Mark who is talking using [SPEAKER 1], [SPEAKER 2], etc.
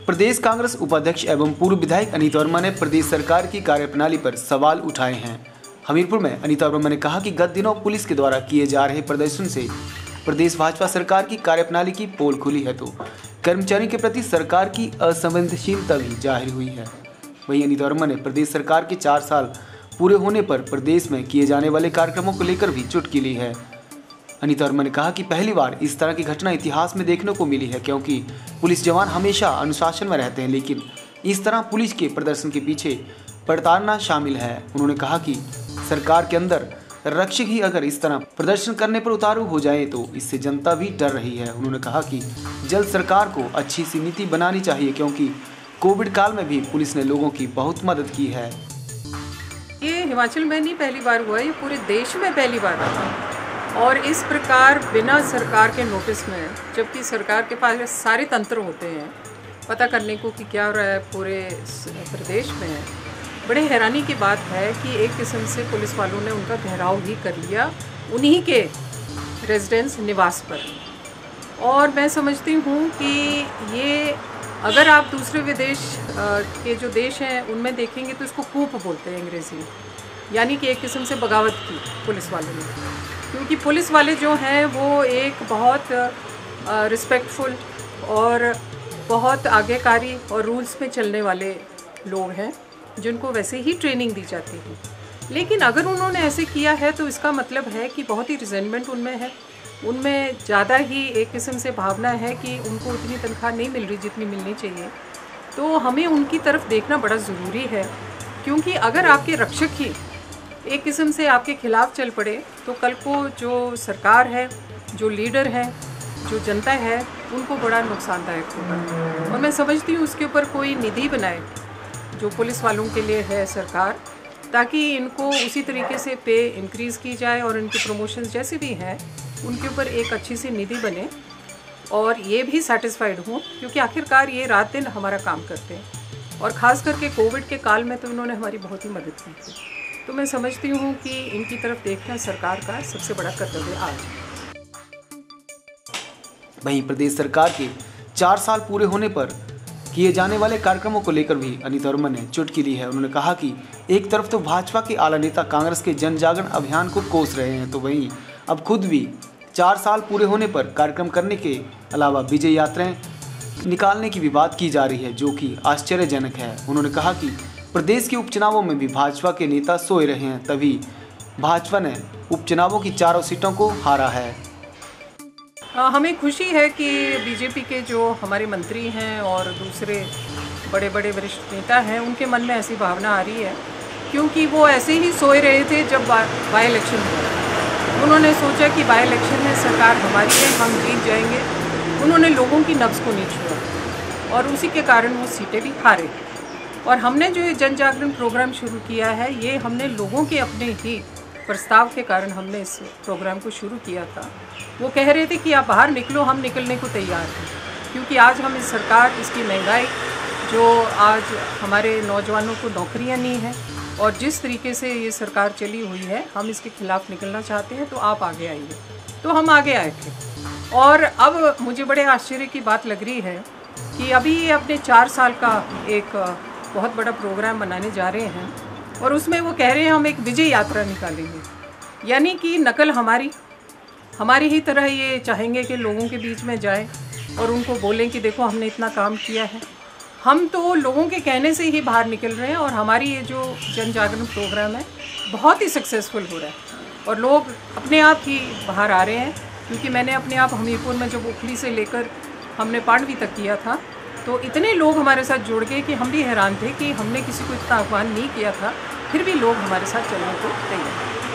[SPEAKER 1] प्रदेश कांग्रेस उपाध्यक्ष एवं पूर्व विधायक अनीता वर्मा ने प्रदेश सरकार की कार्यप्रणाली पर सवाल उठाए हैं। हमीरपुर में अनीता वर्मा ने कहा कि गत दिनों पुलिस के द्वारा किए जा रहे प्रदर्शन से प्रदेश भाजपा सरकार की कार्यप्रणाली की पोल खुली है, तो कर्मचारियों के प्रति सरकार की असंवेदनशीलता भी जाहिर हुई है। वहीं अनीता वर्मा ने प्रदेश सरकार के 4 साल पूरे होने पर प्रदेश में किए जाने वाले कार्यक्रमों को लेकर भी चुटकी ली है। अनीता वर्मा ने कहा कि पहली बार इस तरह की घटना इतिहास में देखने को मिली है, क्योंकि पुलिस जवान हमेशा अनुशासन में रहते हैं, लेकिन इस तरह पुलिस के प्रदर्शन के पीछे प्रताड़ना शामिल है। उन्होंने कहा कि सरकार के अंदर रक्षक ही अगर इस तरह प्रदर्शन करने पर उतारू हो जाए तो इससे जनता भी डर रही है। उन्होंने कहा कि जल्द सरकार को अच्छी सी नीति बनानी चाहिए, क्योंकि कोविड काल में भी पुलिस ने लोगों की बहुत मदद की है।
[SPEAKER 2] ये हिमाचल में नहीं पहली बार हुआ, ये पूरे देश में पहली बार हुआ और इस प्रकार बिना सरकार के नोटिस में, जबकि सरकार के पास सारे तंत्र होते हैं पता करने को कि क्या हो रहा है पूरे प्रदेश में। बड़े हैरानी की बात है कि एक किस्म से पुलिस वालों ने उनका घेराव भी कर लिया उन्हीं के रेजिडेंस निवास पर। और मैं समझती हूँ कि ये अगर आप दूसरे विदेश के जो देश हैं उनमें देखेंगे तो इसको कूप बोलते हैं अंग्रेज़ी में, यानी कि एक किस्म से बगावत की पुलिस वालों ने, क्योंकि पुलिस वाले जो हैं वो एक बहुत रिस्पेक्टफुल और बहुत आज्ञाकारी और रूल्स में चलने वाले लोग हैं जिनको वैसे ही ट्रेनिंग दी जाती है। लेकिन अगर उन्होंने ऐसे किया है तो इसका मतलब है कि बहुत ही रिजेंटमेंट उनमें है, उनमें ज़्यादा ही एक किस्म से भावना है कि उनको उतनी तनख्वाह नहीं मिल रही जितनी मिलनी चाहिए। तो हमें उनकी तरफ देखना बड़ा ज़रूरी है, क्योंकि अगर आपके रक्षक ही एक किस्म से आपके खिलाफ चल पड़े तो कल को जो सरकार है, जो लीडर है, जो जनता है, उनको बड़ा नुकसानदायक होगा। और मैं समझती हूँ उसके ऊपर कोई निधि बनाए जो पुलिस वालों के लिए है सरकार, ताकि इनको उसी तरीके से पे इंक्रीज़ की जाए और इनकी प्रमोशंस जैसे भी हैं उनके ऊपर एक अच्छी सी निधि बने और ये भी सेटिस्फाइड हों, क्योंकि आखिरकार ये रात दिन हमारा काम करते हैं और ख़ास करके कोविड के काल में तो इन्होंने हमारी बहुत ही मदद की थी। तो मैं समझती हूँ कि इनकी तरफ देखना सरकार का सबसे बड़ा कर्तव्य आज।
[SPEAKER 1] वहीं प्रदेश सरकार के 4 साल पूरे होने पर किए जाने वाले कार्यक्रमों को लेकर भी अनीता वर्मा ने चुटकी ली है। उन्होंने कहा कि एक तरफ तो भाजपा के आला नेता कांग्रेस के जन जागरण अभियान को कोस रहे हैं, तो वहीं अब खुद भी 4 साल पूरे होने पर कार्यक्रम करने के अलावा विजय यात्राएं निकालने की भी बात की जा रही है, जो कि आश्चर्यजनक है। उन्होंने कहा कि प्रदेश के उपचुनावों में भी भाजपा के नेता सोए रहे हैं, तभी भाजपा ने उपचुनावों की 4 सीटों को हारा है।
[SPEAKER 2] हमें खुशी है कि बीजेपी के जो हमारे मंत्री हैं और दूसरे बड़े बड़े वरिष्ठ नेता हैं उनके मन में ऐसी भावना आ रही है, क्योंकि वो ऐसे ही सोए रहे थे जब बाई इलेक्शन हुआ। उन्होंने सोचा कि बाई इलेक्शन है, सरकार हमारी है, हम जीत जाएंगे। उन्होंने लोगों की नब्ज़ को नहीं छुआ और उसी के कारण वो सीटें भी हारे। और हमने जो ये जन जागरण प्रोग्राम शुरू किया है, ये हमने लोगों के अपने ही प्रस्ताव के कारण हमने इस प्रोग्राम को शुरू किया था। वो कह रहे थे कि आप बाहर निकलो, हम निकलने को तैयार हैं, क्योंकि आज हम इस सरकार, इसकी महंगाई, जो आज हमारे नौजवानों को नौकरियां नहीं हैं और जिस तरीके से ये सरकार चली हुई है, हम इसके खिलाफ निकलना चाहते हैं, तो आप आगे आइए। तो हम आगे आए थे और अब मुझे बड़े आश्चर्य की बात लग रही है कि अभी ये अपने 4 साल का एक बहुत बड़ा प्रोग्राम बनाने जा रहे हैं और उसमें वो कह रहे हैं हम एक विजय यात्रा निकालेंगे, यानी कि नकल हमारी ही तरह ये चाहेंगे कि लोगों के बीच में जाएं और उनको बोलें कि देखो हमने इतना काम किया है। हम तो लोगों के कहने से ही बाहर निकल रहे हैं और हमारी ये जो जन जागरण प्रोग्राम है बहुत ही सक्सेसफुल हो रहा है और लोग अपने आप ही बाहर आ रहे हैं। क्योंकि मैंने अपने आप हमीरपुर में जब उखली से लेकर हमने पांडवी तक किया था तो इतने लोग हमारे साथ जुड़ गए कि हम भी हैरान थे कि हमने किसी को इतना आह्वान नहीं किया था, फिर भी लोग हमारे साथ चलने को तैयार।